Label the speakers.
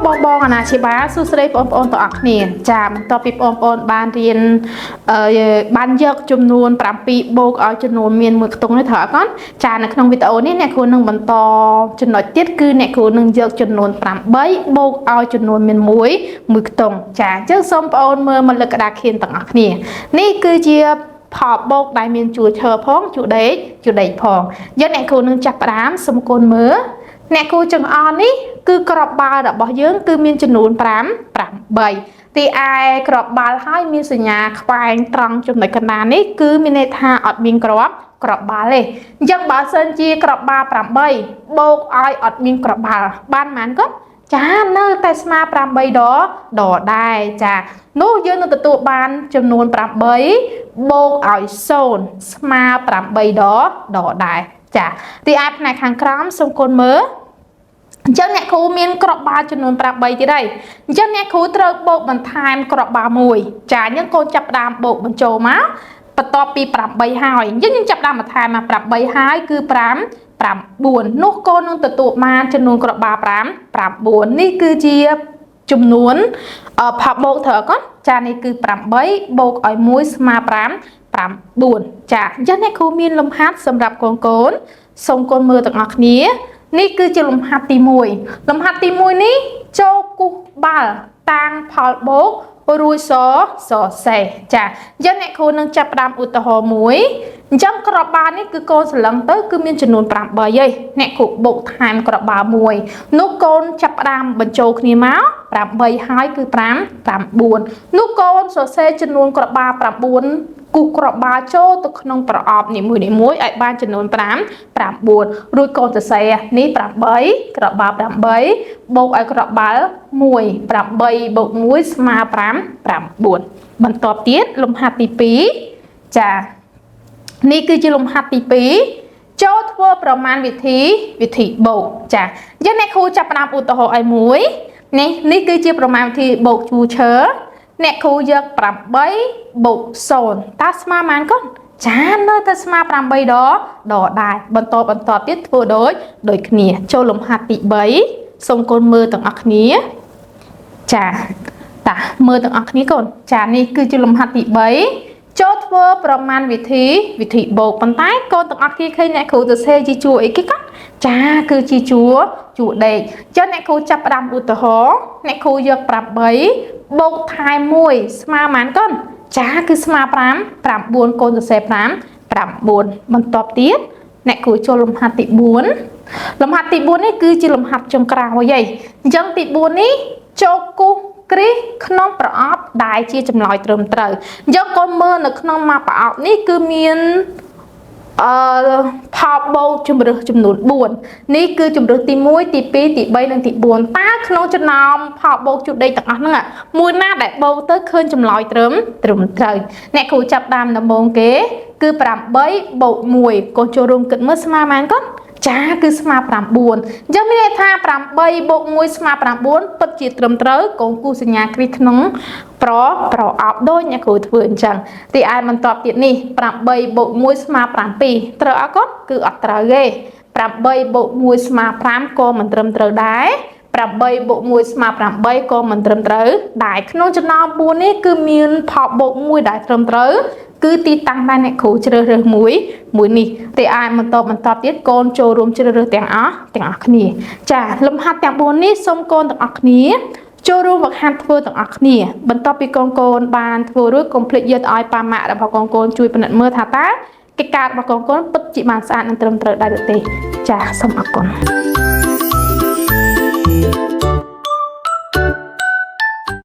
Speaker 1: បងអាណាជាបាសួស្ដីបងប្អូនទាំងអស់គ្នាចាបន្ទាប់ពីបងប្អូនបានរៀនបានយកចំនួន7បូកឲ្យចំនួនមានមួយខ្ទង់នេះត្រូវអត់កូនចានៅក្នុងវីដេអូនេះអ្នកគ្រូនឹងបន្តចំណុចទៀតគឺអ្នកគ្រូនឹងយកចំនួន8បូកឲ្យចំនួនមានមួយខ្ទង់ចាអញ្ចឹងសូមបងប្អូនមើលមកលើក្តារខៀនទាំងអស់គ្នានេះគឺជាផលបូកដែលមានជួរឈើផងជួរដេកផងយើងអ្នកគ្រូនឹងចាប់ផ្ដើមសូមកូនមើលអ្នកគ្រូចង្អុលនេះគឺក្របបាល់របស់យើងគឺមានចំនួន8ទីឯក្របបាល់ហើយមានសញ្ញាខ្វែងត្រង់ចំណុចកណ្ដាលនេះគឺមានន័យថាអត់មានក្របបាល់ទេអញ្ចឹងបើសិនជាក្របបាល់8បូកឲ្យអត់មានក្របបាល់បានប៉ុន្មានគាត់ចានៅតែស្មើ8ដដែរចានោះយើងនឹងទទួលបានចំនួន8បូកឲ្យ0ស្មើ8ដដែរចាទីឯផ្នែកខាងក្រោមសូមកូនមើលអញ្ចឹងអ្នកគ្រូមានក្របបាល់ចំនួន8ទៀតហើយអញ្ចឹងអ្នកគ្រូត្រូវបូកបន្ថែមក្របបាល់មួយចាអញ្ចឹងកូនចាប់ផ្ដើមបូកបញ្ចូលមកបន្ទាប់ពី8ហើយអញ្ចឹងយើងចាប់ផ្ដើមបន្ថែមមក8ហើយគឺ9នោះកូននឹងទទួលបានចំនួនក្របបាល់9នេះគឺជាចំនួនផាបូកត្រូវអត់ចានេះគឺ8បូកឲ្យ1ស្មើ9ចាអញ្ចឹងអ្នកគ្រូមានលំហាត់សម្រាប់កូនសូមកូនមើលទាំងអស់គ្នានេះគឺជាលំហាត់ទី1លំហាត់ទី1នេះចូលគូសបាល់តាំងផលបូករួចសសេចាអញ្ចឹងអ្នកគ្រូនឹងចាប់ផ្ដើមឧទាហរណ៍មួយអញ្ចឹងក្របបាល់នេះគឺកូនសន្លឹងទៅគឺមានចំនួន8ហើយអ្នកគ្រូបូកថែមក្របបាល់មួយនោះកូនចាប់ផ្ដើមបញ្ចូលគ្នាមក8ហើយគឺ9នោះកូនសរសេរចំនួនក្របបាល់9គូសក្របបាល់ចូលទៅក្នុងប្រអប់នីមួយឲ្យបានចំនួន9រួចកូនសរសេរនេះ8ក្របបាល់8បូកឲ្យក្របបាល់1 8បូក1ស្មើ9បន្ទាប់ទៀតលំហាត់ទី2ចានេះគឺជាលំហាត់ទី2ចូលធ្វើប្រមាណវិធីបូកចាអញ្ចឹងអ្នកគ្រូចាប់ផ្ដើមឧទាហរណ៍ឲ្យមួយនេះគឺជាប្រមាណវិធីបូកជួរឈើអ្នកគ្រូយក8បូក0តើស្មើប៉ុន្មានកូនចានៅតែស្មើ8ដដែរបន្តទៀតធ្វើដូចគ្នាចូលលំហាត់ទី3សូមកូនមើលទាំងអស់គ្នាចាតាមើលទាំងអស់គ្នាកូនចានេះគឺជាលំហាត់ទី3ចូលធ្វើប្រមាណវិធីបូកប៉ុន្តែកូនទាំងអស់គ្នាឃើញអ្នកគ្រូសរសេរជាជួរអីគេកូនចាគឺជាជួរដេកចុះអ្នកគ្រូចាប់ផ្ដើមឧទាហរណ៍អ្នកគ្រូយក8បូកថែម1ស្មើប៉ុន្មានកូនចាគឺស្មើ9កូនសរសេរ9បន្ទាប់ទៀតអ្នកគ្រូចូលលំហាត់ទី4លំហាត់ទី4នេះគឺជាលំហាត់ចុងក្រោយហើយអញ្ចឹងទី4នេះចូលគូសគ្រីសក្នុងប្រអប់ដែលជាចម្លើយត្រឹមត្រូវអញ្ចឹងកូនមើលនៅក្នុងម៉ាប្រអប់នេះគឺមានផលបូកជំរើសចំនួន4នេះគឺជំរើសទី1ទី2ទី3និងទី4តើក្នុងចំណោមផលបូកជួរដេកទាំងអស់ហ្នឹងមួយណាដែលបូកទៅឃើញចម្លើយត្រឹមត្រូវអ្នកគ្រូចាប់ដើមដំបូងគេគឺ8បូក1កូនចូលរួមគិតមើលស្មើប៉ុន្មានកូនចាគឺស្មើ9អញ្ចឹងមានន័យថា8បូក1ស្មើ9ពិតជាត្រឹមត្រូវកូនគូសញ្ញាគ្រីសក្នុងប្រអប់ដូចអ្នកគ្រូធ្វើអញ្ចឹងទីឯបន្ទាប់ទៀតនេះ8បូក1ស្មើ7ត្រូវអត់កូនគឺអត់ត្រូវទេ8បូក1ស្មើ5ក៏មិនត្រឹមត្រូវដែរ8បូក1ស្មើ8ក៏មិនត្រឹមត្រូវដែរក្នុងចំណោម4នេះគឺមានផលបូក1ដែលត្រឹមត្រូវគឺទីតាំងដែលអ្នកគ្រូជ្រើសរើសមួយនេះតែអាចបន្តទៀតកូនចូលរួមជ្រើសរើសទាំងអស់គ្នាចាលំហាត់ទាំង4នេះសូមកូនទាំងអស់គ្នាចូលរួមហ្វឹកហាត់ធ្វើទាំងអស់គ្នាបន្ទាប់ពីកូនបានធ្វើរួចកុំភ្លេចយកឲ្យប៉ាម៉ាក់របស់កូនជួយពិនិត្យមើលថាតើកិច្ចការរបស់កូនពិតជាបានស្អាតនិងត្រឹមត្រូវដែរឬទេចាសូមអរគុណ